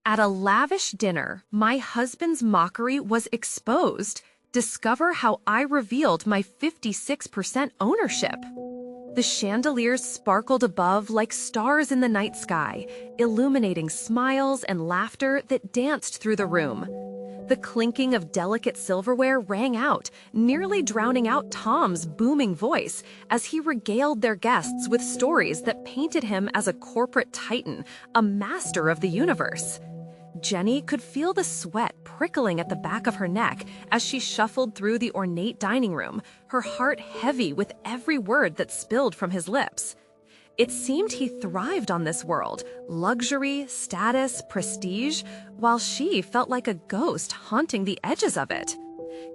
At a lavish dinner, my husband's mockery was exposed. Discover how I revealed my 56% ownership. The chandeliers sparkled above like stars in the night sky, illuminating smiles and laughter that danced through the room. The clinking of delicate silverware rang out, nearly drowning out Tom's booming voice as he regaled their guests with stories that painted him as a corporate titan, a master of the universe. Jenny could feel the sweat prickling at the back of her neck as she shuffled through the ornate dining room, her heart heavy with every word that spilled from his lips. It seemed he thrived on this world, luxury, status, prestige, while she felt like a ghost haunting the edges of it.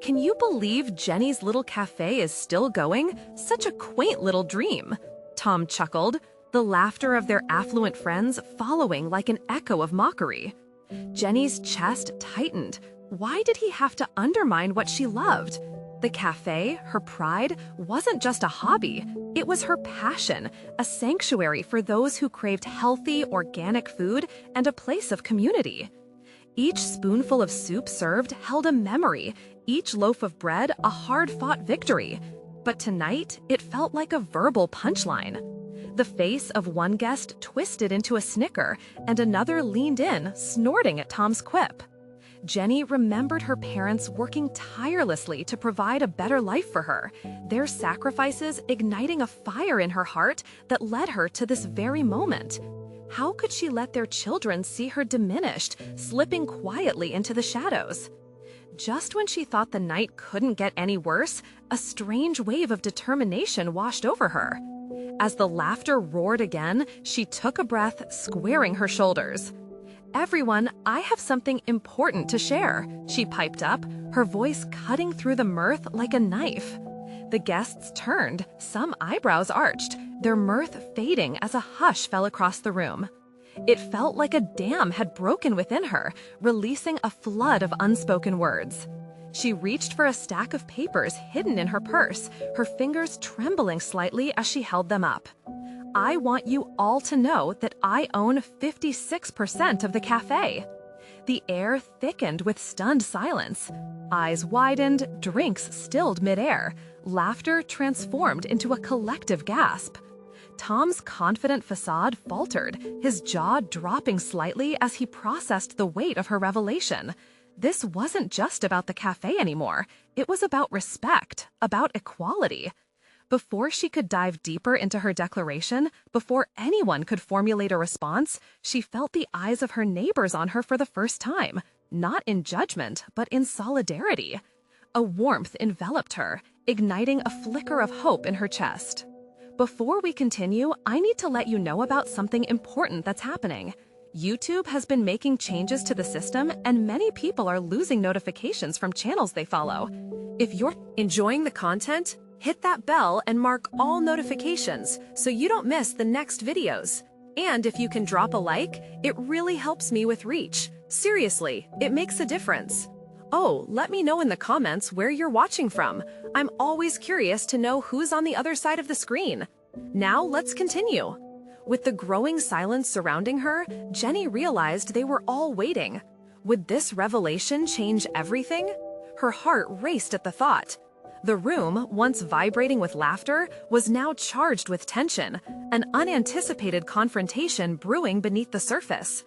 Can you believe Jenny's little cafe is still going? Such a quaint little dream. Tom chuckled, the laughter of their affluent friends following like an echo of mockery. Jenny's chest tightened. Why did he have to undermine what she loved? The cafe, her pride, wasn't just a hobby. It was her passion, a sanctuary for those who craved healthy, organic food and a place of community. Each spoonful of soup served held a memory, each loaf of bread a hard-fought victory. But tonight, it felt like a verbal punchline. The face of one guest twisted into a snicker, and another leaned in, snorting at Tom's quip. Jenny remembered her parents working tirelessly to provide a better life for her, their sacrifices igniting a fire in her heart that led her to this very moment. How could she let their children see her diminished, slipping quietly into the shadows? Just when she thought the night couldn't get any worse, a strange wave of determination washed over her. As the laughter roared again, she took a breath, squaring her shoulders. "Everyone, I have something important to share," she piped up, her voice cutting through the mirth like a knife. The guests turned, some eyebrows arched, their mirth fading as a hush fell across the room. It felt like a dam had broken within her, releasing a flood of unspoken words. She reached for a stack of papers hidden in her purse, her fingers trembling slightly as she held them up. "I want you all to know that I own 56% of the cafe." The air thickened with stunned silence. Eyes widened, drinks stilled midair, laughter transformed into a collective gasp. Tom's confident facade faltered, his jaw dropping slightly as he processed the weight of her revelation. This wasn't just about the cafe anymore. It was about respect, about equality. Before she could dive deeper into her declaration, before anyone could formulate a response, she felt the eyes of her neighbors on her for the first time, not in judgment, but in solidarity. A warmth enveloped her, igniting a flicker of hope in her chest. Before we continue, I need to let you know about something important that's happening. YouTube has been making changes to the system, and many people are losing notifications from channels they follow. If you're enjoying the content, hit that bell and mark all notifications so you don't miss the next videos. And if you can drop a like, it really helps me with reach. Seriously, it makes a difference. Oh, let me know in the comments where you're watching from. I'm always curious to know who's on the other side of the screen. Now let's continue. With the growing silence surrounding her, Jenny realized they were all waiting. Would this revelation change everything? Her heart raced at the thought. The room, once vibrating with laughter, was now charged with tension, an unanticipated confrontation brewing beneath the surface.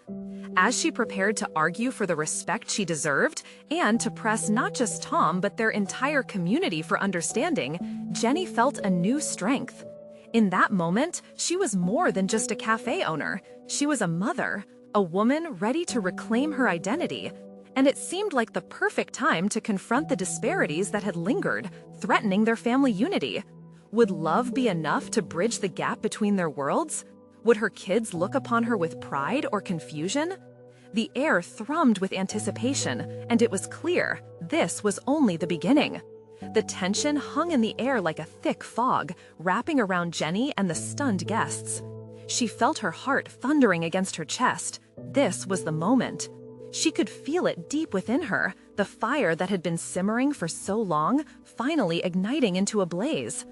As she prepared to argue for the respect she deserved, and to press not just Tom but their entire community for understanding, Jenny felt a new strength. In that moment, she was more than just a cafe owner. She was a mother, a woman ready to reclaim her identity. And it seemed like the perfect time to confront the disparities that had lingered, threatening their family unity. Would love be enough to bridge the gap between their worlds? Would her kids look upon her with pride or confusion? The air thrummed with anticipation, and it was clear this was only the beginning. The tension hung in the air like a thick fog, wrapping around Jenny and the stunned guests. She felt her heart thundering against her chest. This was the moment. She could feel it deep within her, the fire that had been simmering for so long, finally igniting into a blaze.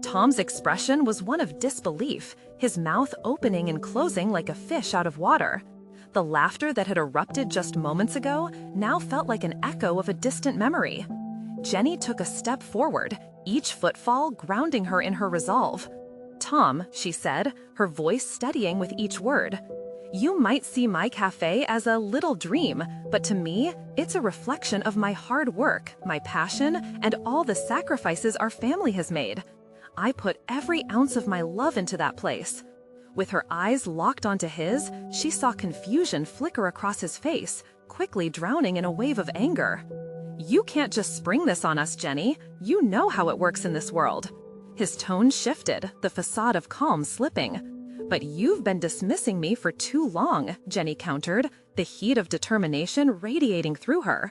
Tom's expression was one of disbelief, his mouth opening and closing like a fish out of water. The laughter that had erupted just moments ago now felt like an echo of a distant memory. Jenny took a step forward, each footfall grounding her in her resolve. "Tom," she said, her voice steadying with each word, "you might see my cafe as a little dream, but to me, it's a reflection of my hard work, my passion, and all the sacrifices our family has made. I put every ounce of my love into that place." With her eyes locked onto his, she saw confusion flicker across his face, quickly drowning in a wave of anger. "You can't just spring this on us, Jenny. You know how it works in this world." His tone shifted, the facade of calm slipping. "But you've been dismissing me for too long," Jenny countered, the heat of determination radiating through her.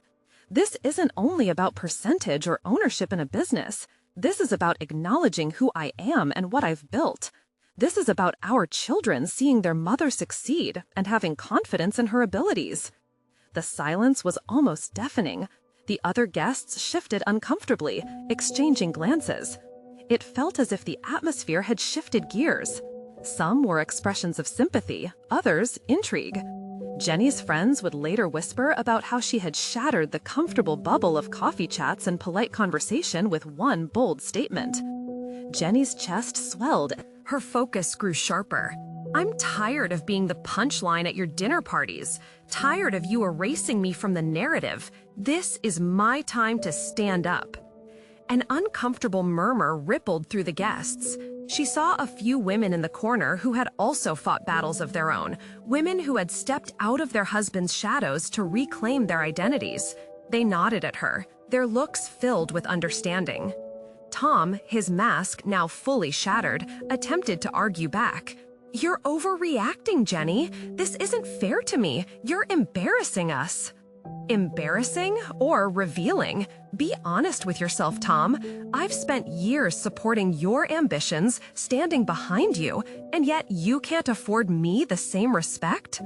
"This isn't only about percentage or ownership in a business. This is about acknowledging who I am and what I've built. This is about our children seeing their mother succeed and having confidence in her abilities." The silence was almost deafening. The other guests shifted uncomfortably, exchanging glances. It felt as if the atmosphere had shifted gears. Some were expressions of sympathy, others intrigue. Jenny's friends would later whisper about how she had shattered the comfortable bubble of coffee chats and polite conversation with one bold statement. Jenny's chest swelled. Her focus grew sharper. "I'm tired of being the punchline at your dinner parties. Tired of you erasing me from the narrative. This is my time to stand up." An uncomfortable murmur rippled through the guests. She saw a few women in the corner who had also fought battles of their own, women who had stepped out of their husbands' shadows to reclaim their identities. They nodded at her, their looks filled with understanding. Tom, his mask now fully shattered, attempted to argue back. "You're overreacting, Jenny. This isn't fair to me. You're embarrassing us." Embarrassing or revealing? Be honest with yourself, Tom. I've spent years supporting your ambitions, standing behind you, and yet you can't afford me the same respect?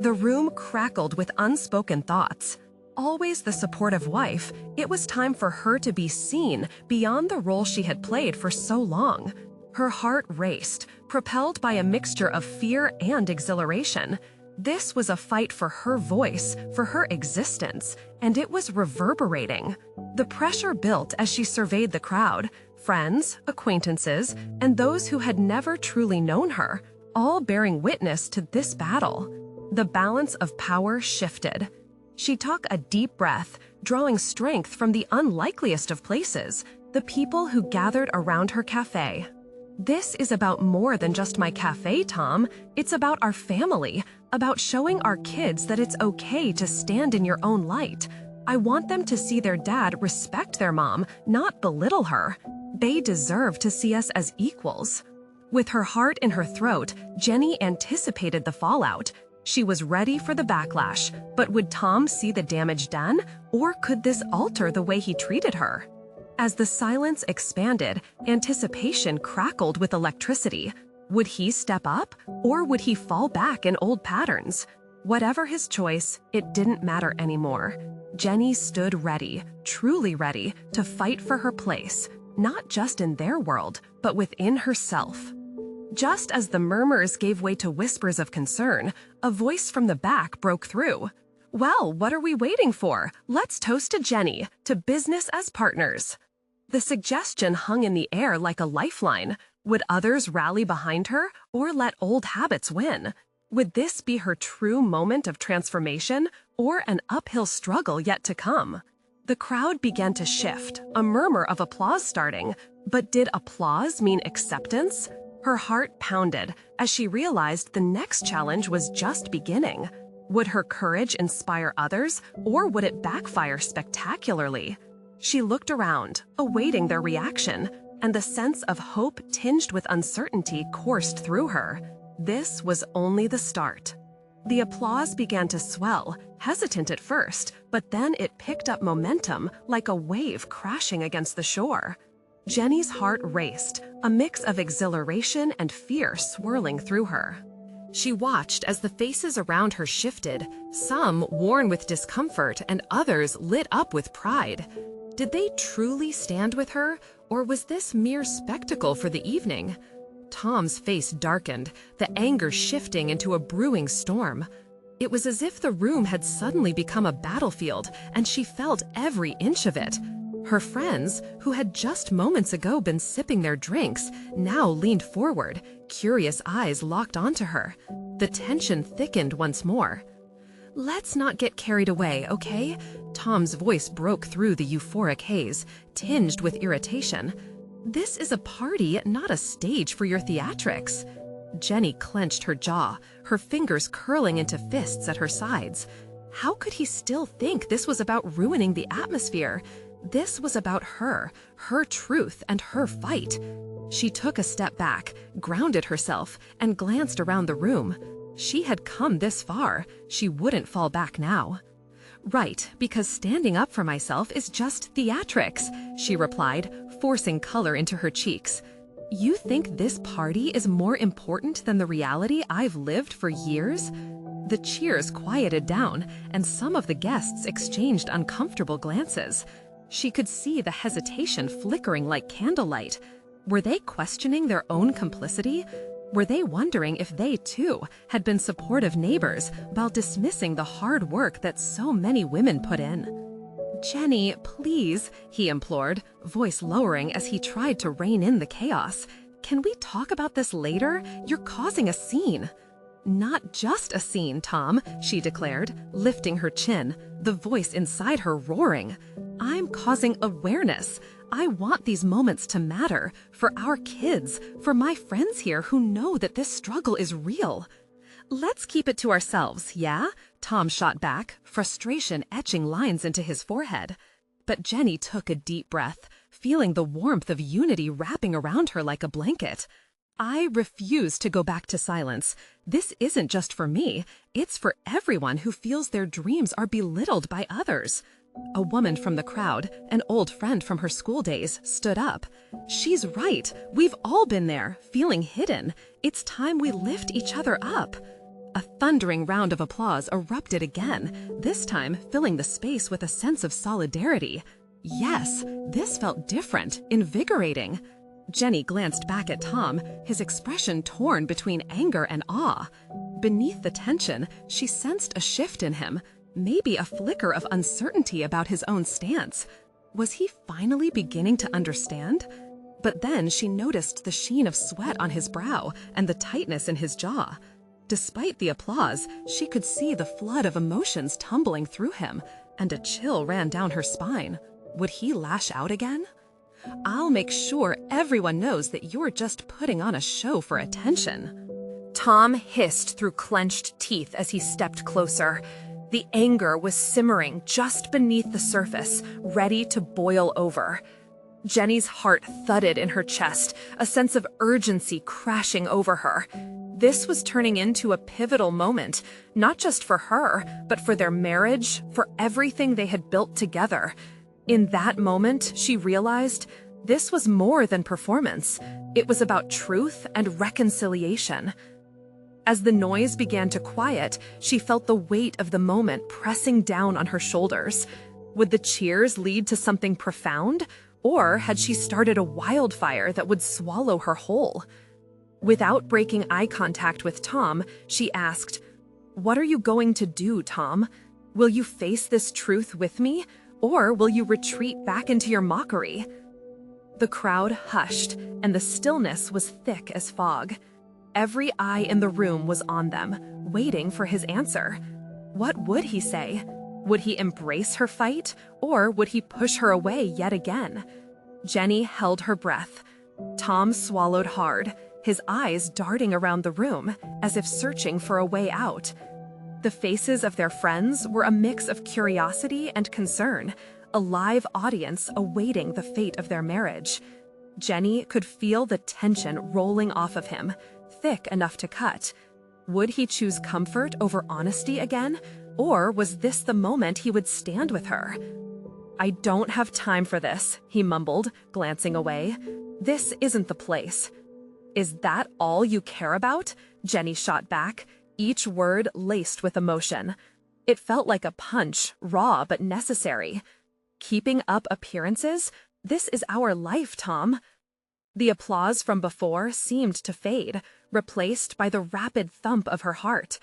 The room crackled with unspoken thoughts. Always the supportive wife, it was time for her to be seen beyond the role she had played for so long. Her heart raced, propelled by a mixture of fear and exhilaration. This was a fight for her voice, for her existence, and it was reverberating. The pressure built as she surveyed the crowd, friends, acquaintances, and those who had never truly known her, all bearing witness to this battle. The balance of power shifted. She took a deep breath, drawing strength from the unlikeliest of places, the people who gathered around her cafe. "This is about more than just my cafe, Tom. It's about our family, about showing our kids that it's okay to stand in your own light. I want them to see their dad respect their mom, not belittle her. They deserve to see us as equals." With her heart in her throat, Jenny anticipated the fallout. She was ready for the backlash, but would Tom see the damage done, or could this alter the way he treated her? As the silence expanded, anticipation crackled with electricity. Would he step up, or would he fall back in old patterns? Whatever his choice, it didn't matter anymore. Jenny stood ready, truly ready, to fight for her place, not just in their world, but within herself. Just as the murmurs gave way to whispers of concern, a voice from the back broke through. "Well, what are we waiting for? Let's toast to Jenny, to business as partners." The suggestion hung in the air like a lifeline. Would others rally behind her, or let old habits win? Would this be her true moment of transformation, or an uphill struggle yet to come? The crowd began to shift, a murmur of applause starting. But did applause mean acceptance? Her heart pounded as she realized the next challenge was just beginning. Would her courage inspire others, or would it backfire spectacularly? She looked around, awaiting their reaction, and the sense of hope tinged with uncertainty coursed through her. This was only the start. The applause began to swell, hesitant at first, but then it picked up momentum like a wave crashing against the shore. Jenny's heart raced, a mix of exhilaration and fear swirling through her. She watched as the faces around her shifted, some worn with discomfort and others lit up with pride. Did they truly stand with her, or was this mere spectacle for the evening? Tom's face darkened, the anger shifting into a brewing storm. It was as if the room had suddenly become a battlefield, and she felt every inch of it. Her friends, who had just moments ago been sipping their drinks, now leaned forward, curious eyes locked onto her. The tension thickened once more. "Let's not get carried away, okay?" Tom's voice broke through the euphoric haze, tinged with irritation. "This is a party, not a stage for your theatrics." Jenny clenched her jaw, her fingers curling into fists at her sides. How could he still think this was about ruining the atmosphere? This was about her truth, and her fight. She took a step back, grounded herself, and glanced around the room. She had come this far. She wouldn't fall back now. "Right, because standing up for myself is just theatrics," she replied, forcing color into her cheeks. "You think this party is more important than the reality I've lived for years?" The cheers quieted down, and some of the guests exchanged uncomfortable glances. She could see the hesitation flickering like candlelight. Were they questioning their own complicity? Were they wondering if they, too, had been supportive neighbors while dismissing the hard work that so many women put in? "Jenny, please," he implored, voice lowering as he tried to rein in the chaos. "Can we talk about this later? You're causing a scene." "Not just a scene, Tom," she declared, lifting her chin, the voice inside her roaring. "I'm causing awareness. I want these moments to matter, for our kids, for my friends here who know that this struggle is real." "Let's keep it to ourselves, yeah?" Tom shot back, frustration etching lines into his forehead. But Jenny took a deep breath, feeling the warmth of unity wrapping around her like a blanket. "I refuse to go back to silence. This isn't just for me, it's for everyone who feels their dreams are belittled by others." A woman from the crowd, an old friend from her school days, stood up. "She's right. We've all been there, feeling hidden. It's time we lift each other up." A thundering round of applause erupted again, this time filling the space with a sense of solidarity. Yes, this felt different, invigorating. Jenny glanced back at Tom, his expression torn between anger and awe. Beneath the tension, she sensed a shift in him, maybe a flicker of uncertainty about his own stance. Was he finally beginning to understand? But then she noticed the sheen of sweat on his brow and the tightness in his jaw. Despite the applause, she could see the flood of emotions tumbling through him, and a chill ran down her spine. Would he lash out again? "I'll make sure everyone knows that you're just putting on a show for attention." Tom hissed through clenched teeth as he stepped closer. The anger was simmering just beneath the surface, ready to boil over. Jenny's heart thudded in her chest, a sense of urgency crashing over her. This was turning into a pivotal moment, not just for her, but for their marriage, for everything they had built together. In that moment, she realized this was more than performance. It was about truth and reconciliation. As the noise began to quiet, she felt the weight of the moment pressing down on her shoulders. Would the cheers lead to something profound, or had she started a wildfire that would swallow her whole? Without breaking eye contact with Tom, she asked, "What are you going to do, Tom? Will you face this truth with me, or will you retreat back into your mockery?" The crowd hushed, and the stillness was thick as fog. Every eye in the room was on them, waiting for his answer. What would he say? Would he embrace her fight, or would he push her away yet again? Jenny held her breath. Tom swallowed hard, his eyes darting around the room, as if searching for a way out. The faces of their friends were a mix of curiosity and concern, a live audience awaiting the fate of their marriage. Jenny could feel the tension rolling off of him, thick enough to cut. Would he choose comfort over honesty again, or was this the moment he would stand with her? "I don't have time for this," he mumbled, glancing away. "This isn't the place." "Is that all you care about?" Jenny shot back, each word laced with emotion. It felt like a punch, raw but necessary. "Keeping up appearances? This is our life, Tom." The applause from before seemed to fade, replaced by the rapid thump of her heart.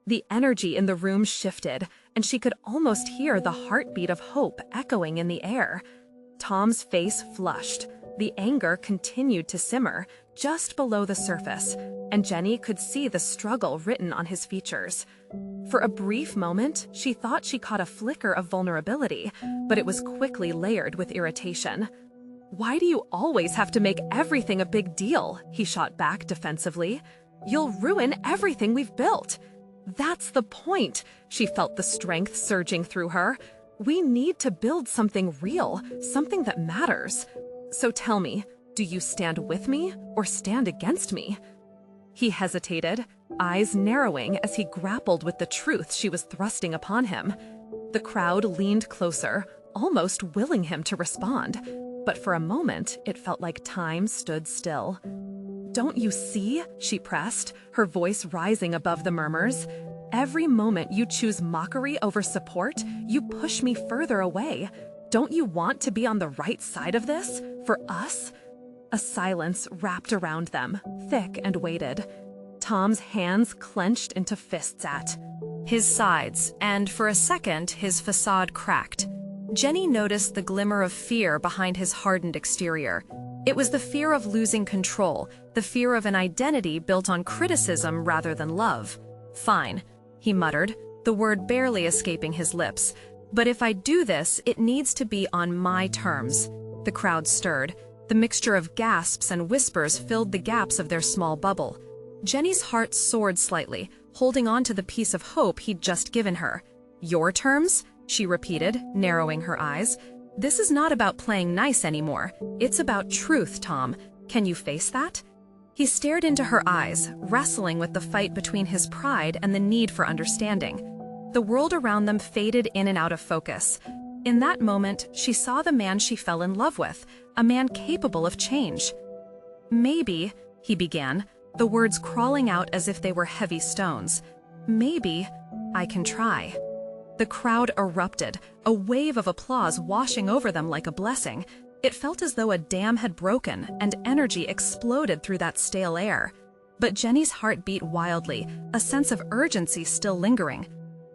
The energy in the room shifted, and she could almost hear the heartbeat of hope echoing in the air. Tom's face flushed. The anger continued to simmer, just below the surface, and Jenny could see the struggle written on his features. For a brief moment, she thought she caught a flicker of vulnerability, but it was quickly layered with irritation. "Why do you always have to make everything a big deal?" he shot back defensively. "You'll ruin everything we've built." "That's the point," she felt the strength surging through her. "We need to build something real, something that matters. So tell me, do you stand with me or stand against me?" He hesitated, eyes narrowing as he grappled with the truth she was thrusting upon him. The crowd leaned closer, almost willing him to respond, but for a moment it felt like time stood still. "Don't you see?" she pressed, her voice rising above the murmurs. "Every moment you choose mockery over support, you push me further away. Don't you want to be on the right side of this? For us?" A silence wrapped around them, thick and weighted. Tom's hands clenched into fists at his sides, and for a second his facade cracked. Jenny noticed the glimmer of fear behind his hardened exterior. It was the fear of losing control, the fear of an identity built on criticism rather than love. "Fine," he muttered, the word barely escaping his lips. "But if I do this, it needs to be on my terms." The crowd stirred. The mixture of gasps and whispers filled the gaps of their small bubble. Jenny's heart soared slightly, holding on to the piece of hope he'd just given her. "Your terms?" she repeated, narrowing her eyes. "This is not about playing nice anymore. It's about truth, Tom. Can you face that?" He stared into her eyes, wrestling with the fight between his pride and the need for understanding. The world around them faded in and out of focus. In that moment, she saw the man she fell in love with, a man capable of change. "Maybe," he began, the words crawling out as if they were heavy stones. "Maybe I can try." The crowd erupted, a wave of applause washing over them like a blessing. It felt as though a dam had broken, and energy exploded through that stale air. But Jenny's heart beat wildly, a sense of urgency still lingering.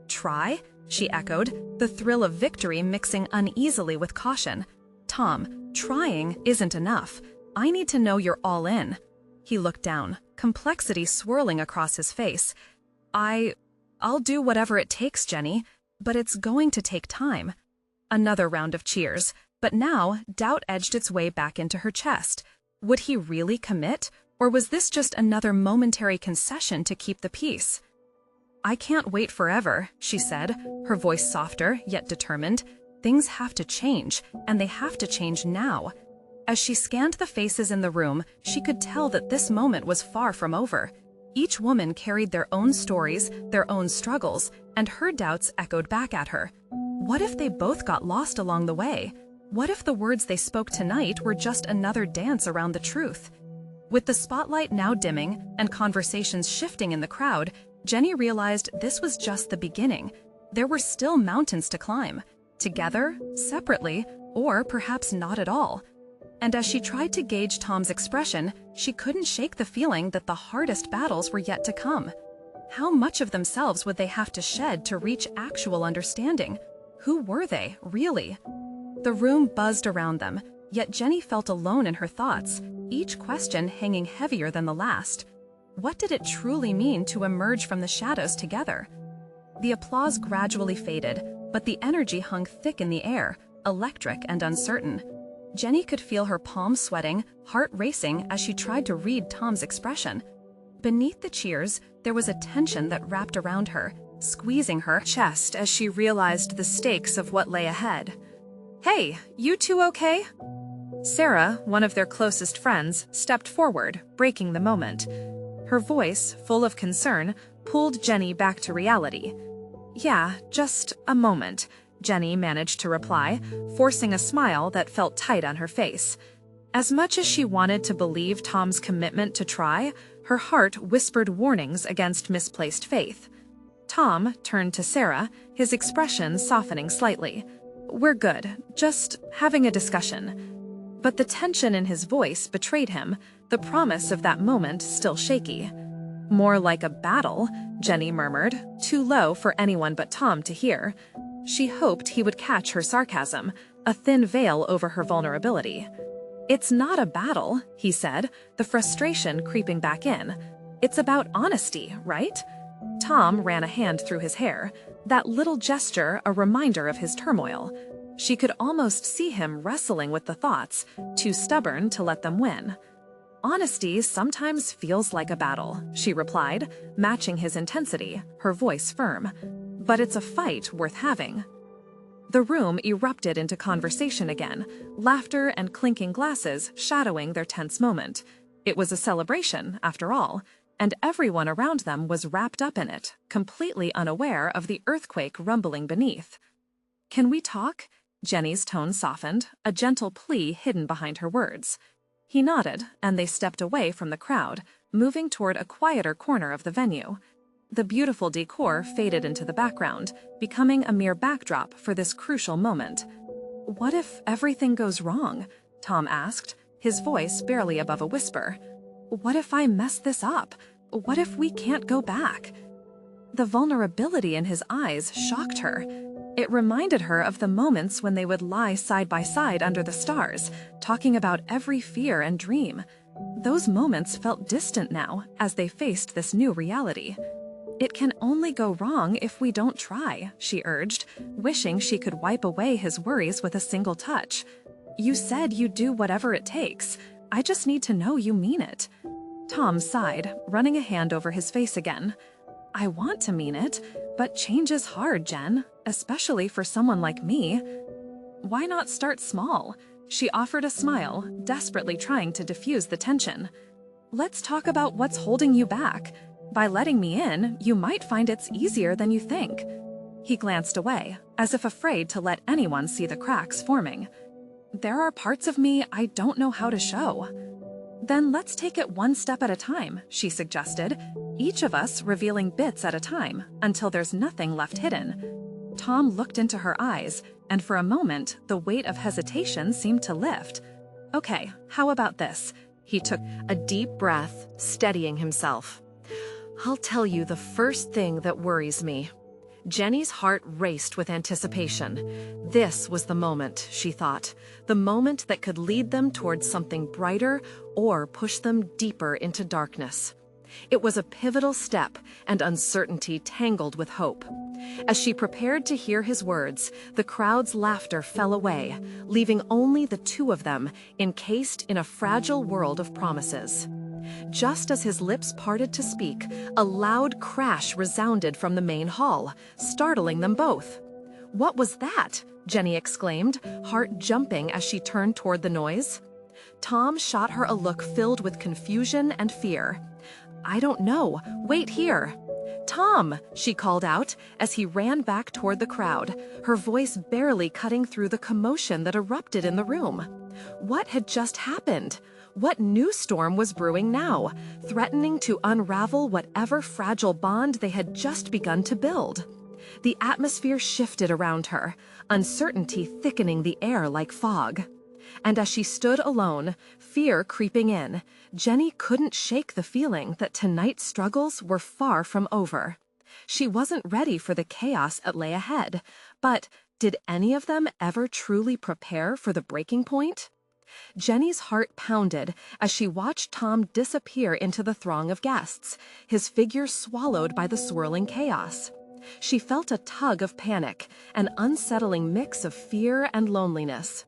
"Try?" she echoed, the thrill of victory mixing uneasily with caution. "Tom, trying isn't enough. I need to know you're all in." He looked down, complexity swirling across his face. I'll do whatever it takes, Jenny, but it's going to take time." Another round of cheers, but now doubt edged its way back into her chest. Would he really commit, or was this just another momentary concession to keep the peace? "I can't wait forever," she said, her voice softer yet determined. "Things have to change, and they have to change now." As she scanned the faces in the room, she could tell that this moment was far from over. Each woman carried their own stories, their own struggles, and her doubts echoed back at her. What if they both got lost along the way? What if the words they spoke tonight were just another dance around the truth? With the spotlight now dimming and conversations shifting in the crowd, Jenny realized this was just the beginning. There were still mountains to climb, together, separately, or perhaps not at all. And as she tried to gauge Tom's expression, she couldn't shake the feeling that the hardest battles were yet to come. How much of themselves would they have to shed to reach actual understanding? Who were they, really? The room buzzed around them, yet Jenny felt alone in her thoughts, each question hanging heavier than the last. What did it truly mean to emerge from the shadows together? The applause gradually faded, but the energy hung thick in the air, electric and uncertain. Jenny could feel her palms sweating, heart racing as she tried to read Tom's expression. Beneath the cheers, there was a tension that wrapped around her, squeezing her chest as she realized the stakes of what lay ahead. "Hey, you two okay?" Sarah, one of their closest friends, stepped forward, breaking the moment. Her voice, full of concern, pulled Jenny back to reality. "Yeah, just a moment," Jenny managed to reply, forcing a smile that felt tight on her face. As much as she wanted to believe Tom's commitment to try, her heart whispered warnings against misplaced faith. Tom turned to Sarah, his expression softening slightly. "We're good, just having a discussion." But the tension in his voice betrayed him, the promise of that moment still shaky. More like a battle, Jenny murmured, too low for anyone but Tom to hear. She hoped he would catch her sarcasm, a thin veil over her vulnerability. "It's not a battle," he said, the frustration creeping back in. "It's about honesty, right?" Tom ran a hand through his hair, that little gesture a reminder of his turmoil. She could almost see him wrestling with the thoughts, too stubborn to let them win. "Honesty sometimes feels like a battle," she replied, matching his intensity, her voice firm. "But it's a fight worth having." The room erupted into conversation again, laughter and clinking glasses shadowing their tense moment. It was a celebration, after all, and everyone around them was wrapped up in it, completely unaware of the earthquake rumbling beneath. "Can we talk?" Jenny's tone softened, a gentle plea hidden behind her words. He nodded, and they stepped away from the crowd, moving toward a quieter corner of the venue. The beautiful decor faded into the background, becoming a mere backdrop for this crucial moment. "What if everything goes wrong?" Tom asked, his voice barely above a whisper. "What if I mess this up? What if we can't go back?" The vulnerability in his eyes shocked her. It reminded her of the moments when they would lie side by side under the stars, talking about every fear and dream. Those moments felt distant now as they faced this new reality. "It can only go wrong if we don't try," she urged, wishing she could wipe away his worries with a single touch. "You said you'd do whatever it takes. I just need to know you mean it." Tom sighed, running a hand over his face again. "I want to mean it, but change is hard, Jen, especially for someone like me." "Why not start small?" She offered a smile, desperately trying to diffuse the tension. "Let's talk about what's holding you back. By letting me in, you might find it's easier than you think." He glanced away, as if afraid to let anyone see the cracks forming. "There are parts of me I don't know how to show." "Then let's take it one step at a time," she suggested, each of us revealing bits at a time until there's nothing left hidden. Tom looked into her eyes, and for a moment, the weight of hesitation seemed to lift. "Okay, how about this?" He took a deep breath, steadying himself. "I'll tell you the first thing that worries me." Jenny's heart raced with anticipation. This was the moment, she thought, the moment that could lead them towards something brighter or push them deeper into darkness. It was a pivotal step, and uncertainty tangled with hope. As she prepared to hear his words, the crowd's laughter fell away, leaving only the two of them, encased in a fragile world of promises. Just as his lips parted to speak, a loud crash resounded from the main hall, startling them both. "What was that?" Jenny exclaimed, heart jumping as she turned toward the noise. Tom shot her a look filled with confusion and fear. "I don't know. Wait here." "Tom!" she called out as he ran back toward the crowd, her voice barely cutting through the commotion that erupted in the room. What had just happened? What new storm was brewing now, threatening to unravel whatever fragile bond they had just begun to build? The atmosphere shifted around her, uncertainty thickening the air like fog. And as she stood alone, fear creeping in, Jenny couldn't shake the feeling that tonight's struggles were far from over. She wasn't ready for the chaos that lay ahead, but did any of them ever truly prepare for the breaking point? Jenny's heart pounded as she watched Tom disappear into the throng of guests, his figure swallowed by the swirling chaos. She felt a tug of panic, an unsettling mix of fear and loneliness.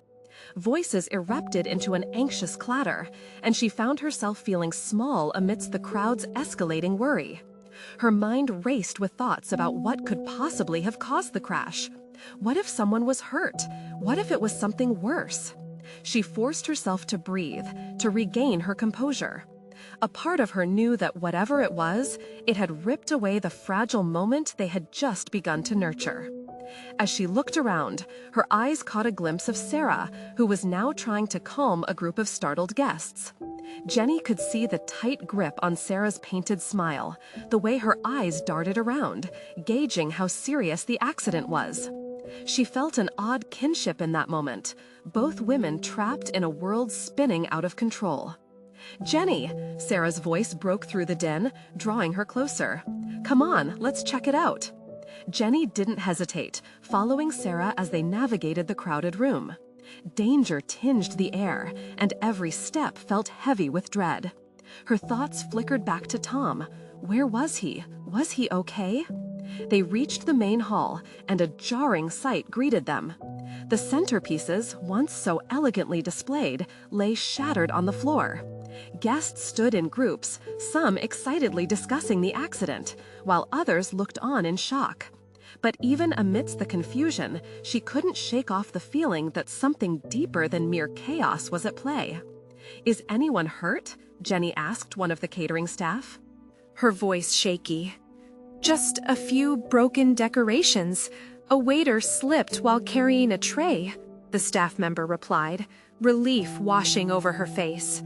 Voices erupted into an anxious clatter, and she found herself feeling small amidst the crowd's escalating worry. Her mind raced with thoughts about what could possibly have caused the crash. What if someone was hurt? What if it was something worse? She forced herself to breathe, to regain her composure. A part of her knew that whatever it was, it had ripped away the fragile moment they had just begun to nurture. As she looked around, her eyes caught a glimpse of Sarah, who was now trying to calm a group of startled guests. Jenny could see the tight grip on Sarah's painted smile, the way her eyes darted around, gauging how serious the accident was. She felt an odd kinship in that moment, both women trapped in a world spinning out of control. Jenny, Sarah's voice broke through the din, drawing her closer. Come on, let's check it out. Jenny didn't hesitate, following Sarah as they navigated the crowded room. Danger tinged the air, and every step felt heavy with dread. Her thoughts flickered back to Tom. Where was he? Was he okay? They reached the main hall, and a jarring sight greeted them. The centerpieces, once so elegantly displayed, lay shattered on the floor. Guests stood in groups, some excitedly discussing the accident, while others looked on in shock. But even amidst the confusion, she couldn't shake off the feeling that something deeper than mere chaos was at play. Is anyone hurt? Jenny asked one of the catering staff. Her voice shaky. Just a few broken decorations. A waiter slipped while carrying a tray, the staff member replied, relief washing over her face.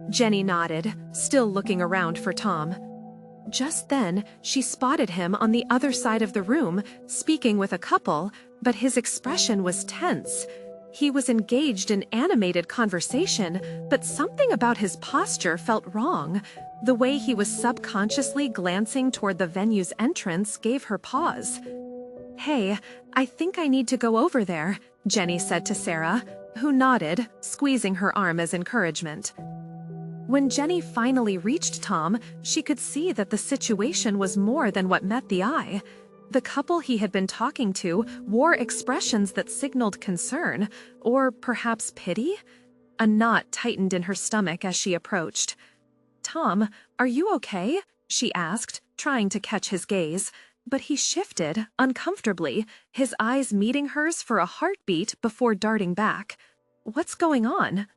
Jenny nodded, still looking around for Tom. Just then, she spotted him on the other side of the room, speaking with a couple, but his expression was tense. He was engaged in animated conversation, but something about his posture felt wrong. The way he was subconsciously glancing toward the venue's entrance gave her pause. Hey, I think I need to go over there, Jenny said to Sarah, who nodded, squeezing her arm as encouragement. When Jenny finally reached Tom, she could see that the situation was more than what met the eye. The couple he had been talking to wore expressions that signaled concern, or perhaps pity. A knot tightened in her stomach as she approached. Tom, are you okay? She asked, trying to catch his gaze. But he shifted, uncomfortably, his eyes meeting hers for a heartbeat before darting back. What's going on?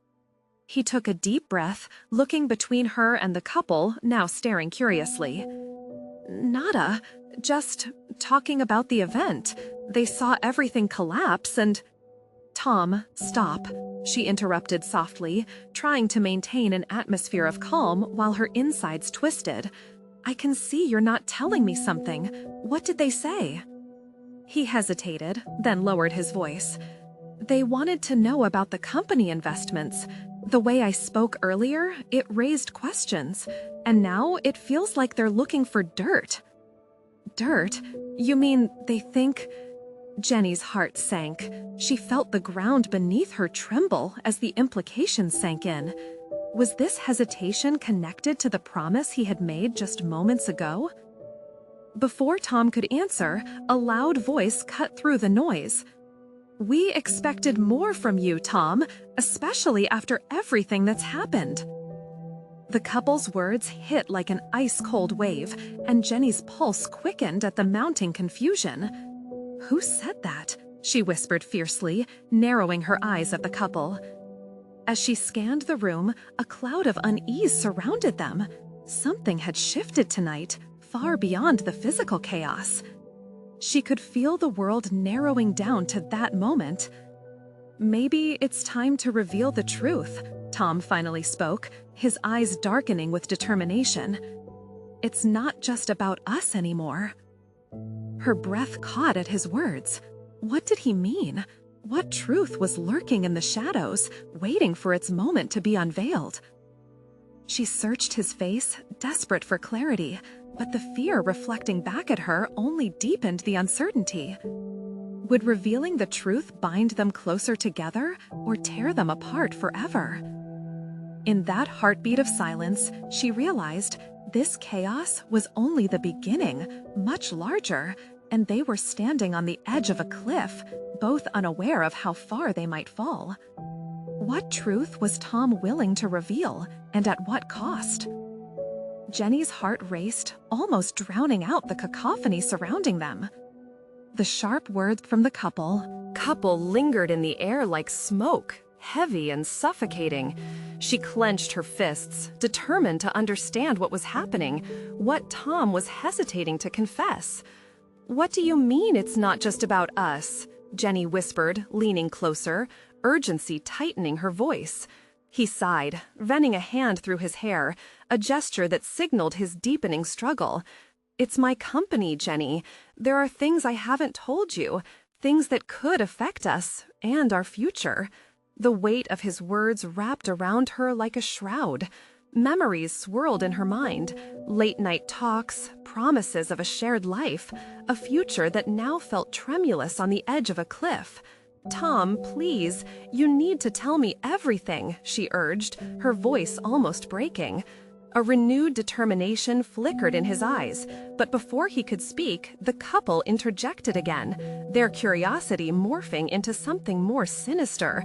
He took a deep breath, looking between her and the couple, now staring curiously. Nada, just talking about the event. They saw everything collapse and... Tom, stop, she interrupted softly, trying to maintain an atmosphere of calm while her insides twisted. I can see you're not telling me something. What did they say? He hesitated, then lowered his voice. They wanted to know about the company investments. The way I spoke earlier, it raised questions, and now it feels like they're looking for dirt. Dirt? You mean they think... Jenny's heart sank. She felt the ground beneath her tremble as the implications sank in. Was this hesitation connected to the promise he had made just moments ago? Before Tom could answer, a loud voice cut through the noise. We expected more from you, Tom, especially after everything that's happened. The couple's words hit like an ice-cold wave, and Jenny's pulse quickened at the mounting confusion. Who said that? She whispered fiercely, narrowing her eyes at the couple. As she scanned the room, a cloud of unease surrounded them. Something had shifted tonight, far beyond the physical chaos. She could feel the world narrowing down to that moment. Maybe it's time to reveal the truth, Tom finally spoke, his eyes darkening with determination. It's not just about us anymore. Her breath caught at his words. What did he mean? What truth was lurking in the shadows, waiting for its moment to be unveiled? She searched his face, desperate for clarity, but the fear reflecting back at her only deepened the uncertainty. Would revealing the truth bind them closer together or tear them apart forever? In that heartbeat of silence, she realized this chaos was only the beginning, much larger, and they were standing on the edge of a cliff, both unaware of how far they might fall. What truth was Tom willing to reveal, and at what cost? Jenny's heart raced, almost drowning out the cacophony surrounding them. The sharp words from the couple lingered in the air like smoke, heavy and suffocating. She clenched her fists, determined to understand what was happening, what Tom was hesitating to confess. What do you mean it's not just about us? Jenny whispered, leaning closer, urgency tightening her voice. He sighed, running a hand through his hair, a gesture that signaled his deepening struggle. It's my company, Jenny. There are things I haven't told you, things that could affect us and our future. The weight of his words wrapped around her like a shroud. Memories swirled in her mind, late-night talks, promises of a shared life, a future that now felt tremulous on the edge of a cliff. "Tom, please, you need to tell me everything," she urged, her voice almost breaking. A renewed determination flickered in his eyes, but before he could speak, the couple interjected again, their curiosity morphing into something more sinister.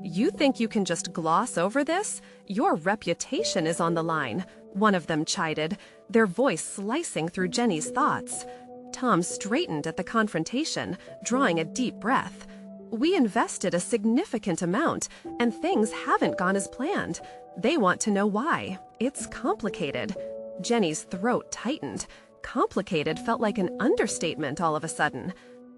"You think you can just gloss over this? Your reputation is on the line," one of them chided, their voice slicing through Jenny's thoughts. Tom straightened at the confrontation, drawing a deep breath. "We invested a significant amount, and things haven't gone as planned. They want to know why. It's complicated." Jenny's throat tightened. Complicated felt like an understatement all of a sudden.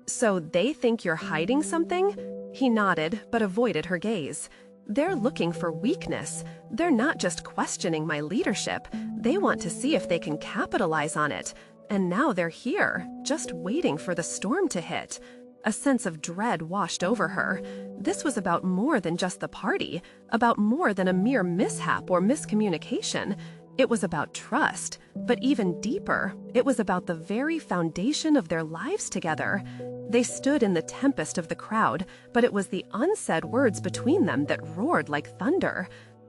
"So they think you're hiding something?" He nodded, but avoided her gaze. "They're looking for weakness. They're not just questioning my leadership. They want to see if they can capitalize on it. And now they're here, just waiting for the storm to hit." A sense of dread washed over her. This was about more than just the party, about more than a mere mishap or miscommunication. It was about trust, but even deeper, it was about the very foundation of their lives together. They stood in the tempest of the crowd, but it was the unsaid words between them that roared like thunder.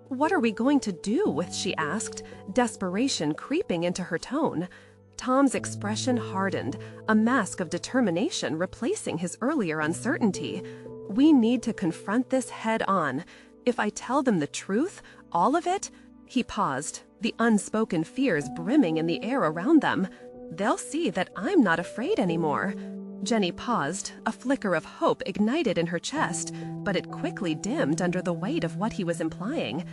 "What are we going to do?" she asked, desperation creeping into her tone. Tom's expression hardened, a mask of determination replacing his earlier uncertainty. "We need to confront this head on. If I tell them the truth, all of it—" He paused, the unspoken fears brimming in the air around them. "They'll see that I'm not afraid anymore." Jenny paused, a flicker of hope ignited in her chest, but it quickly dimmed under the weight of what he was implying.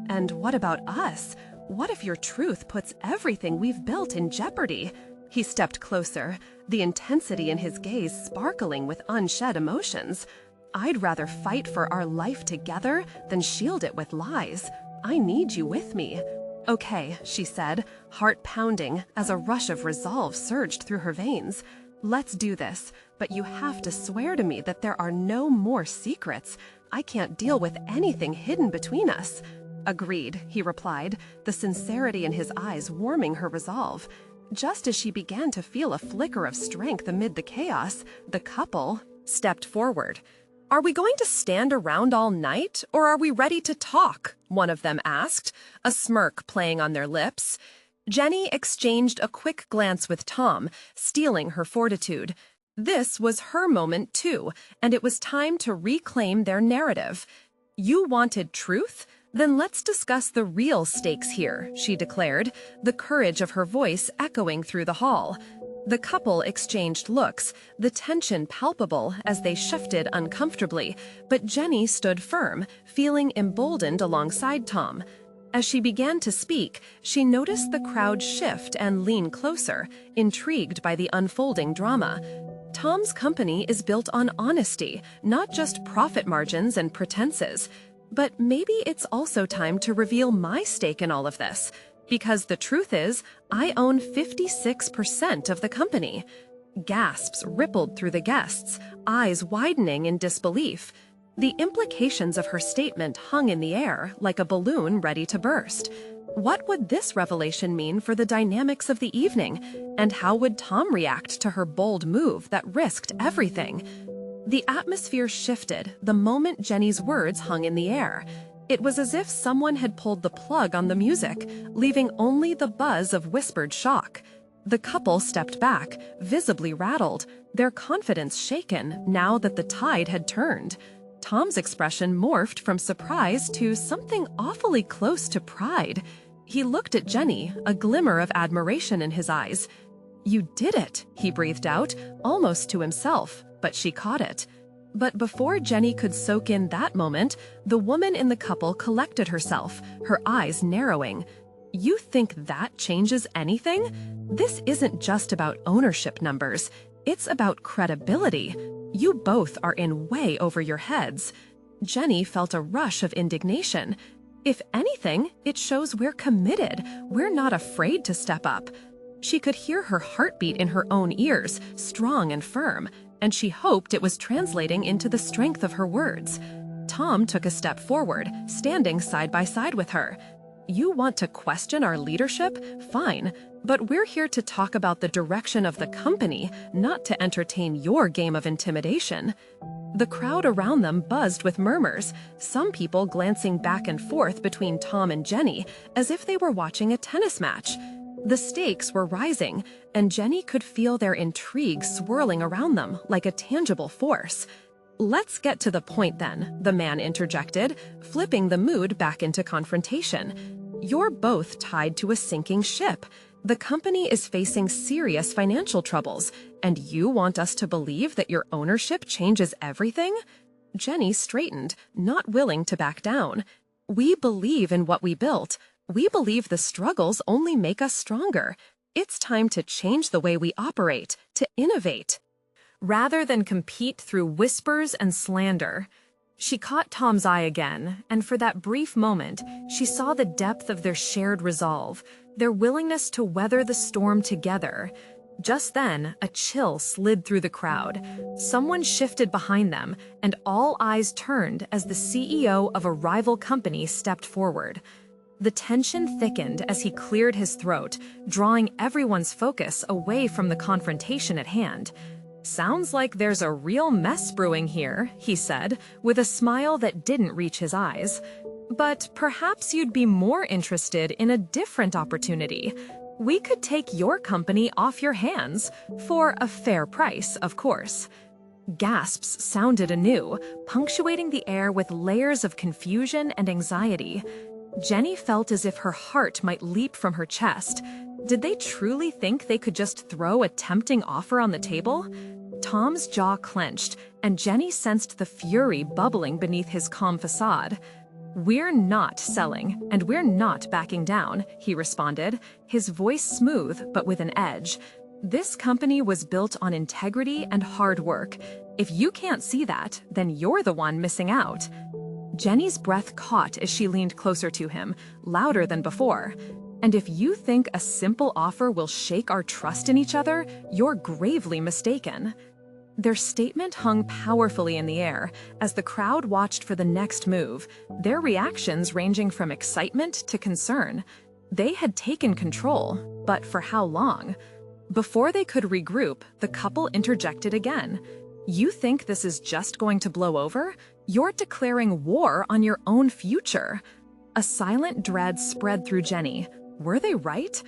"And what about us? What if your truth puts everything we've built in jeopardy?" He stepped closer, the intensity in his gaze sparkling with unshed emotions. "I'd rather fight for our life together than shield it with lies. I need you with me." "Okay," she said, heart pounding as a rush of resolve surged through her veins. "Let's do this, but you have to swear to me that there are no more secrets. I can't deal with anything hidden between us." "Agreed," he replied, the sincerity in his eyes warming her resolve. Just as she began to feel a flicker of strength amid the chaos, the couple stepped forward. "Are we going to stand around all night, or are we ready to talk?" one of them asked, a smirk playing on their lips. Jenny exchanged a quick glance with Tom, steeling her fortitude. This was her moment, too, and it was time to reclaim their narrative. "You wanted truth? Then let's discuss the real stakes here," she declared, the courage of her voice echoing through the hall. The couple exchanged looks, the tension palpable as they shifted uncomfortably, but Jenny stood firm, feeling emboldened alongside Tom. As she began to speak, she noticed the crowd shift and lean closer, intrigued by the unfolding drama. Tom's company is built on honesty, not just profit margins and pretenses. But maybe it's also time to reveal my stake in all of this. Because the truth is, I own 56% of the company. Gasps rippled through the guests, eyes widening in disbelief. The implications of her statement hung in the air like a balloon ready to burst. What would this revelation mean for the dynamics of the evening? And how would Tom react to her bold move that risked everything? The atmosphere shifted the moment Jenny's words hung in the air. It was as if someone had pulled the plug on the music, leaving only the buzz of whispered shock. The couple stepped back, visibly rattled, their confidence shaken now that the tide had turned. Tom's expression morphed from surprise to something awfully close to pride. He looked at Jenny, a glimmer of admiration in his eyes. "You did it," he breathed out, almost to himself, but she caught it. But before Jenny could soak in that moment, the woman in the couple collected herself, her eyes narrowing. "You think that changes anything? This isn't just about ownership numbers. It's about credibility. You both are in way over your heads." Jenny felt a rush of indignation. "If anything, it shows we're committed. We're not afraid to step up." She could hear her heartbeat in her own ears, strong and firm, and she hoped it was translating into the strength of her words. Tom took a step forward, standing side by side with her. You want to question our leadership? Fine, but we're here to talk about the direction of the company, not to entertain your game of intimidation. The crowd around them buzzed with murmurs, some people glancing back and forth between Tom and Jenny as if they were watching a tennis match. The stakes were rising, and Jenny could feel their intrigue swirling around them like a tangible force. "Let's get to the point then," the man interjected, flipping the mood back into confrontation. "You're both tied to a sinking ship. The company is facing serious financial troubles, and you want us to believe that your ownership changes everything?" Jenny straightened, not willing to back down. "We believe in what we built. We believe the struggles only make us stronger. It's time to change the way we operate, to innovate, rather than compete through whispers and slander." She caught Tom's eye again, and for that brief moment, she saw the depth of their shared resolve, their willingness to weather the storm together. Just then, a chill slid through the crowd. Someone shifted behind them, and all eyes turned as the CEO of a rival company stepped forward. The tension thickened as he cleared his throat, drawing everyone's focus away from the confrontation at hand. "Sounds like there's a real mess brewing here," he said, with a smile that didn't reach his eyes. "But perhaps you'd be more interested in a different opportunity. We could take your company off your hands, for a fair price, of course." Gasps sounded anew, punctuating the air with layers of confusion and anxiety. Jenny felt as if her heart might leap from her chest. Did they truly think they could just throw a tempting offer on the table? Tom's jaw clenched, and Jenny sensed the fury bubbling beneath his calm facade. "We're not selling, and we're not backing down," he responded, his voice smooth but with an edge. "This company was built on integrity and hard work. If you can't see that, then you're the one missing out." Jenny's breath caught as she leaned closer to him, louder than before. "And if you think a simple offer will shake our trust in each other, you're gravely mistaken." Their statement hung powerfully in the air as the crowd watched for the next move, their reactions ranging from excitement to concern. They had taken control, but for how long? Before they could regroup, the couple interjected again. "You think this is just going to blow over? You're declaring war on your own future." A silent dread spread through Jenny. Were they right?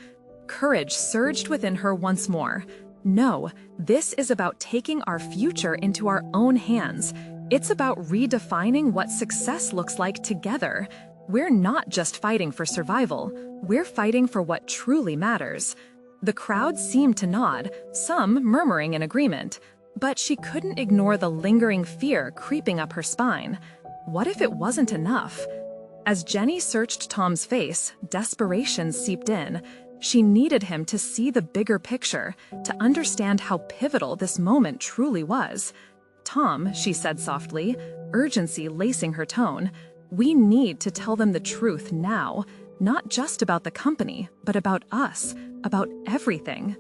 Courage surged within her once more. No, this is about taking our future into our own hands. It's about redefining what success looks like together. We're not just fighting for survival. We're fighting for what truly matters. The crowd seemed to nod, some murmuring in agreement. But she couldn't ignore the lingering fear creeping up her spine. What if it wasn't enough? As Jenny searched Tom's face, desperation seeped in. She needed him to see the bigger picture, to understand how pivotal this moment truly was. "Tom," she said softly, urgency lacing her tone, "we need to tell them the truth now, not just about the company, but about us, about everything."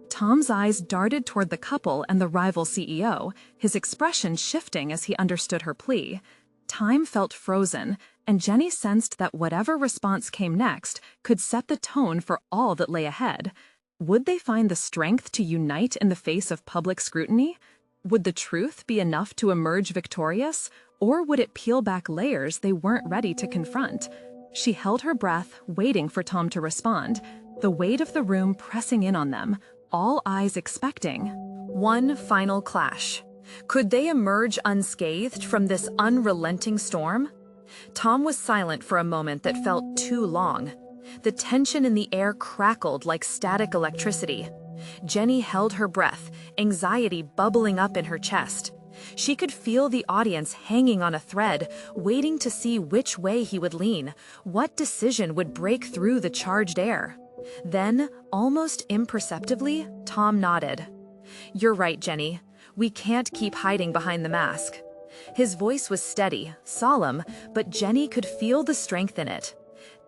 Tom's eyes darted toward the couple and the rival CEO, his expression shifting as he understood her plea. Time felt frozen, and Jenny sensed that whatever response came next could set the tone for all that lay ahead. Would they find the strength to unite in the face of public scrutiny? Would the truth be enough to emerge victorious, or would it peel back layers they weren't ready to confront? She held her breath, waiting for Tom to respond, the weight of the room pressing in on them, all eyes expecting one final clash. Could they emerge unscathed from this unrelenting storm? Tom was silent for a moment that felt too long. The tension in the air crackled like static electricity. Jenny held her breath, anxiety bubbling up in her chest. She could feel the audience hanging on a thread, waiting to see which way he would lean, what decision would break through the charged air. Then, almost imperceptibly, Tom nodded. "You're right, Jenny. We can't keep hiding behind the mask." His voice was steady, solemn, but Jenny could feel the strength in it.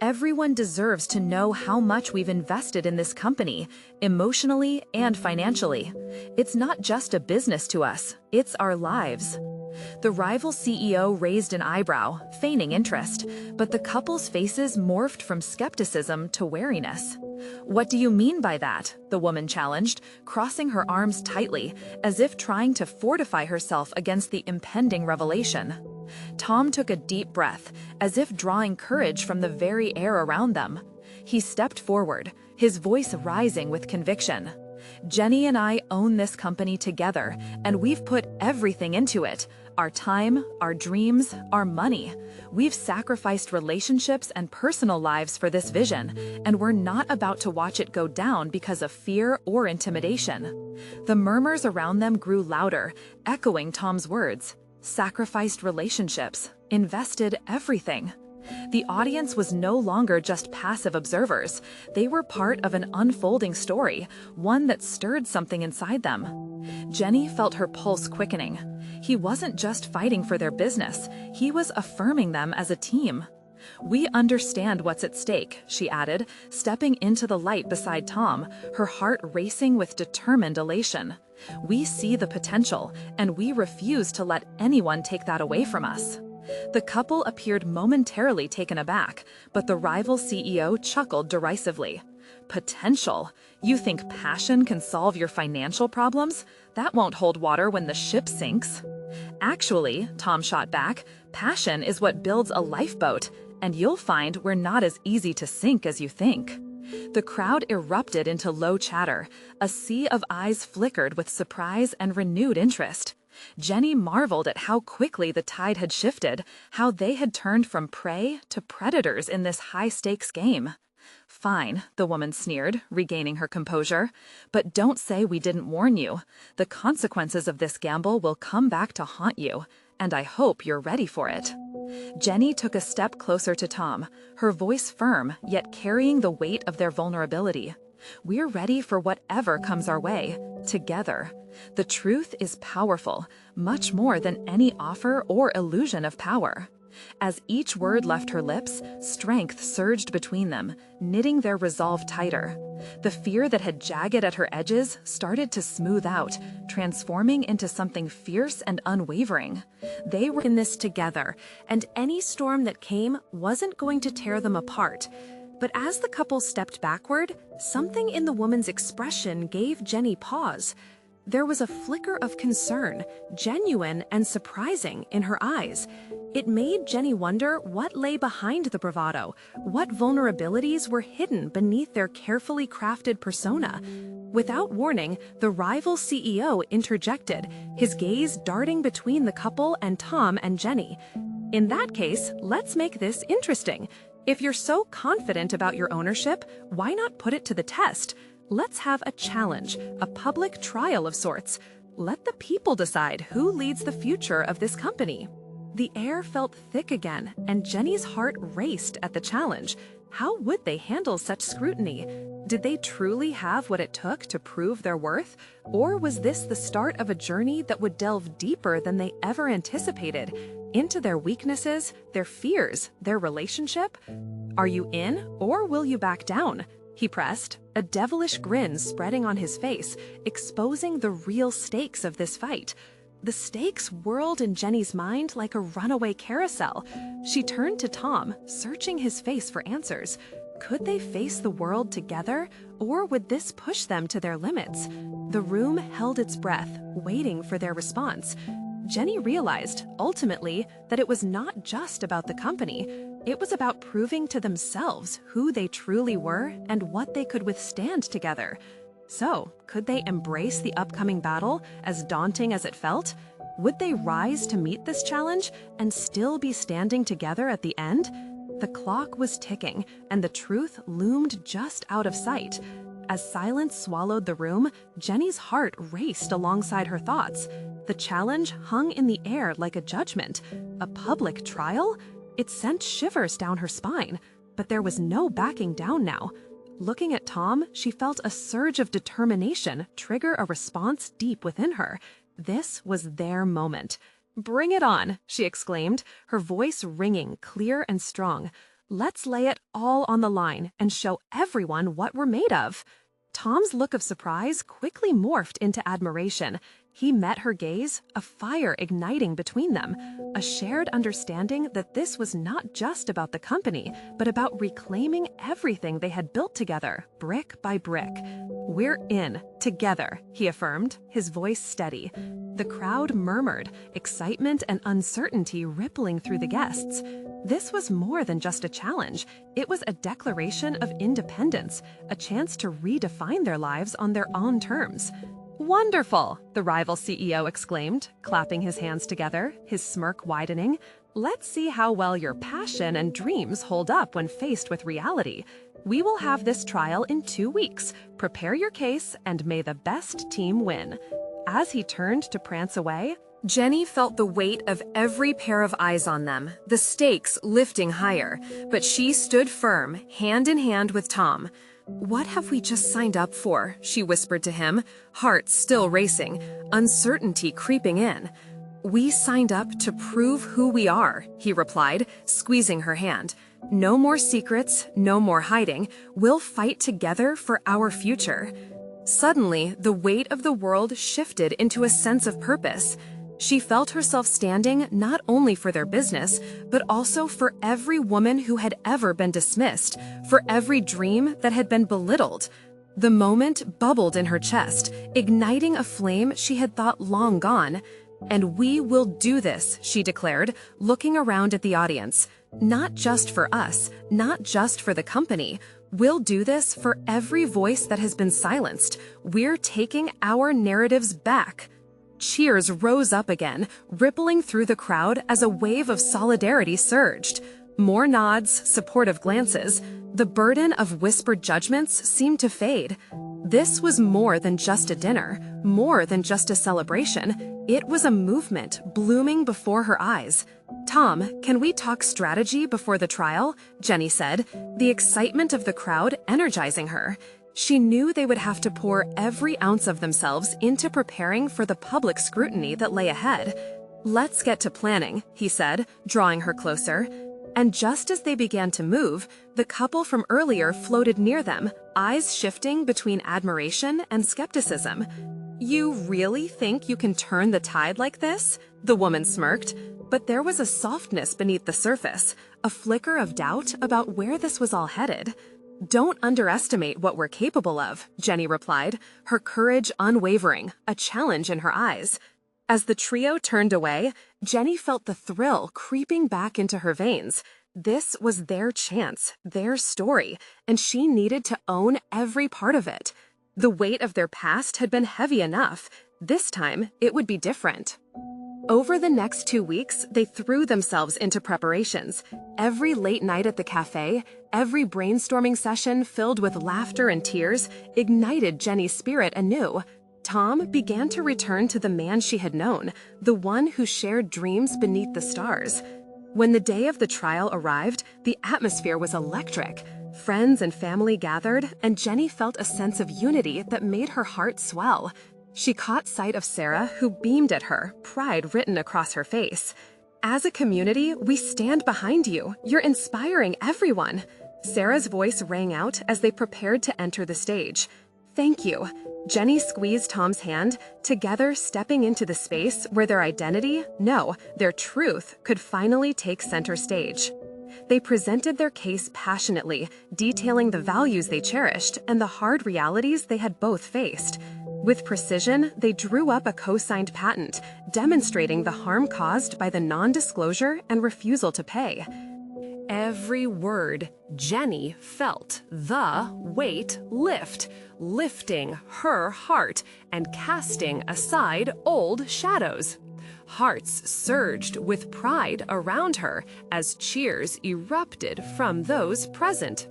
Everyone deserves to know how much we've invested in this company, emotionally and financially. It's not just a business to us, it's our lives. The rival CEO raised an eyebrow, feigning interest, but the couple's faces morphed from skepticism to wariness. "What do you mean by that?" the woman challenged, crossing her arms tightly, as if trying to fortify herself against the impending revelation. Tom took a deep breath, as if drawing courage from the very air around them. He stepped forward, his voice rising with conviction. "Jenny and I own this company together, and we've put everything into it. Our time, our dreams, our money. We've sacrificed relationships and personal lives for this vision, and we're not about to watch it go down because of fear or intimidation." The murmurs around them grew louder, echoing Tom's words. Sacrificed relationships, invested everything. The audience was no longer just passive observers. They were part of an unfolding story, one that stirred something inside them. Jenny felt her pulse quickening. He wasn't just fighting for their business, he was affirming them as a team. "We understand what's at stake," she added, stepping into the light beside Tom, her heart racing with determined elation. "We see the potential, and we refuse to let anyone take that away from us." The couple appeared momentarily taken aback, but the rival CEO chuckled derisively. "Potential? You think passion can solve your financial problems? That won't hold water when the ship sinks." "Actually," Tom shot back, "passion is what builds a lifeboat, and you'll find we're not as easy to sink as you think." The crowd erupted into low chatter. A sea of eyes flickered with surprise and renewed interest. Jenny marveled at how quickly the tide had shifted, how they had turned from prey to predators in this high-stakes game. "Fine," the woman sneered, regaining her composure, "but don't say we didn't warn you. The consequences of this gamble will come back to haunt you, and I hope you're ready for it." Jenny took a step closer to Tom, her voice firm, yet carrying the weight of their vulnerability. "We're ready for whatever comes our way, together. The truth is powerful, much more than any offer or illusion of power." As each word left her lips, strength surged between them, knitting their resolve tighter. The fear that had jagged at her edges started to smooth out, transforming into something fierce and unwavering. They were in this together, and any storm that came wasn't going to tear them apart. But as the couple stepped backward, something in the woman's expression gave Jenny pause. There was a flicker of concern, genuine and surprising, in her eyes. It made Jenny wonder what lay behind the bravado, what vulnerabilities were hidden beneath their carefully crafted persona. Without warning, the rival CEO interjected, his gaze darting between the couple and Tom and Jenny. "In that case, let's make this interesting. If you're so confident about your ownership, why not put it to the test? Let's have a challenge, a public trial of sorts. Let the people decide who leads the future of this company." The air felt thick again, and Jenny's heart raced at the challenge. How would they handle such scrutiny? Did they truly have what it took to prove their worth? Or was this the start of a journey that would delve deeper than they ever anticipated, into their weaknesses, their fears, their relationship? "Are you in, or will you back down?" he pressed, a devilish grin spreading on his face, exposing the real stakes of this fight. The stakes whirled in Jenny's mind like a runaway carousel. She turned to Tom, searching his face for answers. Could they face the world together, or would this push them to their limits? The room held its breath, waiting for their response. Jenny realized, ultimately, that it was not just about the company. It was about proving to themselves who they truly were and what they could withstand together. So, could they embrace the upcoming battle, as daunting as it felt? Would they rise to meet this challenge and still be standing together at the end? The clock was ticking, and the truth loomed just out of sight. As silence swallowed the room, Jenny's heart raced alongside her thoughts. The challenge hung in the air like a judgment. A public trial? It sent shivers down her spine, but there was no backing down now. Looking at Tom, she felt a surge of determination trigger a response deep within her. This was their moment. "Bring it on," she exclaimed, her voice ringing clear and strong. "Let's lay it all on the line and show everyone what we're made of." Tom's look of surprise quickly morphed into admiration. He met her gaze, a fire igniting between them, a shared understanding that this was not just about the company, but about reclaiming everything they had built together, brick by brick. "We're in, together," he affirmed, his voice steady. The crowd murmured, excitement and uncertainty rippling through the guests. This was more than just a challenge. It was a declaration of independence, a chance to redefine their lives on their own terms. "Wonderful!" the rival CEO exclaimed, clapping his hands together, his smirk widening. "Let's see how well your passion and dreams hold up when faced with reality. We will have this trial in 2 weeks. Prepare your case, and may the best team win." As he turned to prance away, Jenny felt the weight of every pair of eyes on them, the stakes lifting higher, but she stood firm, hand in hand with Tom. "What have we just signed up for?" she whispered to him, heart still racing, uncertainty creeping in. "We signed up to prove who we are," he replied, squeezing her hand. "No more secrets, no more hiding. We'll fight together for our future." Suddenly, the weight of the world shifted into a sense of purpose. She felt herself standing not only for their business, but also for every woman who had ever been dismissed, for every dream that had been belittled. The moment bubbled in her chest, igniting a flame she had thought long gone. "And we will do this," she declared, looking around at the audience. "Not just for us, not just for the company. We'll do this for every voice that has been silenced. We're taking our narratives back." Cheers rose up again, rippling through the crowd as a wave of solidarity surged. More nods, supportive glances. The burden of whispered judgments seemed to fade. This was more than just a dinner, more than just a celebration. It was a movement blooming before her eyes. "Tom, can we talk strategy before the trial?" Jenny said, the excitement of the crowd energizing her. She knew they would have to pour every ounce of themselves into preparing for the public scrutiny that lay ahead. "Let's get to planning," he said, drawing her closer. And just as they began to move, the couple from earlier floated near them, eyes shifting between admiration and skepticism. "You really think you can turn the tide like this?" the woman smirked. But there was a softness beneath the surface, a flicker of doubt about where this was all headed. "Don't underestimate what we're capable of," Jenny replied, her courage unwavering, a challenge in her eyes. As the trio turned away, Jenny felt the thrill creeping back into her veins. This was their chance, their story, and she needed to own every part of it. The weight of their past had been heavy enough. This time, it would be different. Over the next 2 weeks, they threw themselves into preparations. Every late night at the café, every brainstorming session filled with laughter and tears, ignited Jenny's spirit anew. Tom began to return to the man she had known, the one who shared dreams beneath the stars. When the day of the trial arrived, the atmosphere was electric. Friends and family gathered, and Jenny felt a sense of unity that made her heart swell. She caught sight of Sarah, who beamed at her, pride written across her face. "As a community, we stand behind you. You're inspiring everyone." Sarah's voice rang out as they prepared to enter the stage. "Thank you." Jenny squeezed Tom's hand, together stepping into the space where their identity, no, their truth, could finally take center stage. They presented their case passionately, detailing the values they cherished and the hard realities they had both faced. With precision, they drew up a co-signed patent, demonstrating the harm caused by the non-disclosure and refusal to pay. Every word, Jenny felt the weight lift, lifting her heart and casting aside old shadows. Hearts surged with pride around her as cheers erupted from those present.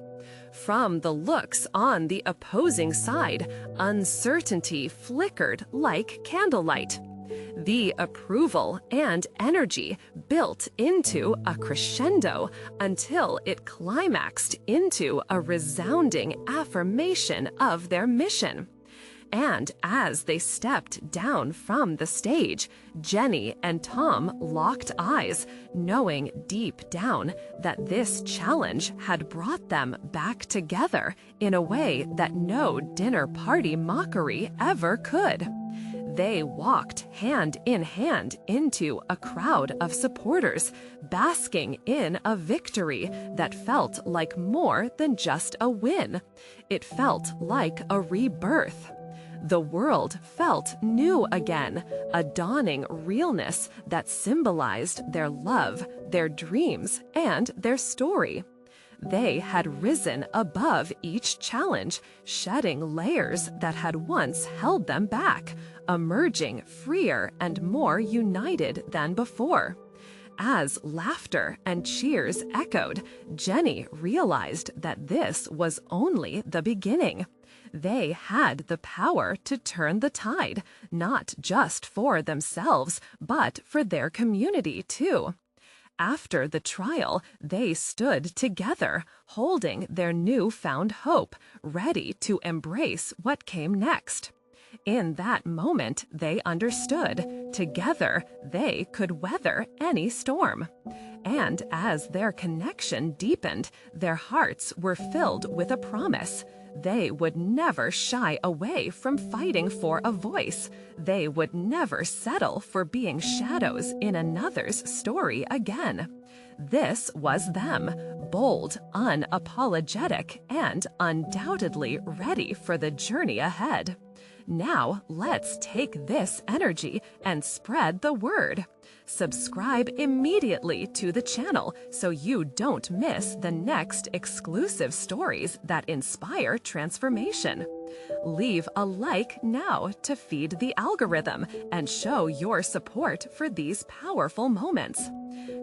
From the looks on the opposing side, uncertainty flickered like candlelight. The approval and energy built into a crescendo until it climaxed into a resounding affirmation of their mission. And as they stepped down from the stage, Jenny and Tom locked eyes, knowing deep down that this challenge had brought them back together in a way that no dinner party mockery ever could. They walked hand in hand into a crowd of supporters, basking in a victory that felt like more than just a win. It felt like a rebirth. The world felt new again, a dawning realness that symbolized their love, their dreams, and their story. They had risen above each challenge, shedding layers that had once held them back, emerging freer and more united than before. As laughter and cheers echoed, Jenny realized that this was only the beginning. They had the power to turn the tide, not just for themselves, but for their community too. After the trial, they stood together, holding their newfound hope, ready to embrace what came next. In that moment, they understood. Together, they could weather any storm. And as their connection deepened, their hearts were filled with a promise. They would never shy away from fighting for a voice. They would never settle for being shadows in another's story again. This was them, bold, unapologetic, and undoubtedly ready for the journey ahead. Now, let's take this energy and spread the word. Subscribe immediately to the channel so you don't miss the next exclusive stories that inspire transformation. Leave a like now to feed the algorithm and show your support for these powerful moments.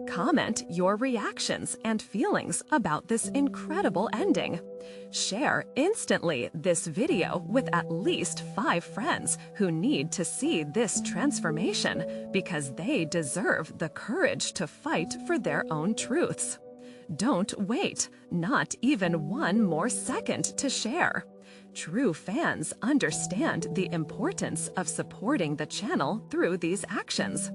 Comment your reactions and feelings about this incredible ending. Share instantly this video with at least 5 friends who need to see this transformation because they deserve the courage to fight for their own truths. Don't wait, not even one more second to share. True fans understand the importance of supporting the channel through these actions.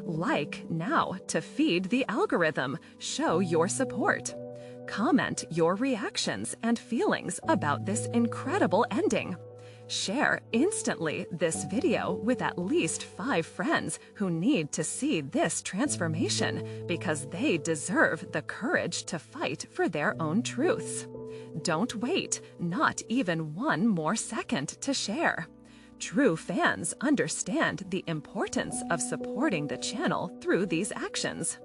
Like now to feed the algorithm, show your support. Comment your reactions and feelings about this incredible ending. Share instantly this video with at least 5 friends who need to see this transformation because they deserve the courage to fight for their own truths. Don't wait, not even one more second to share. True fans understand the importance of supporting the channel through these actions.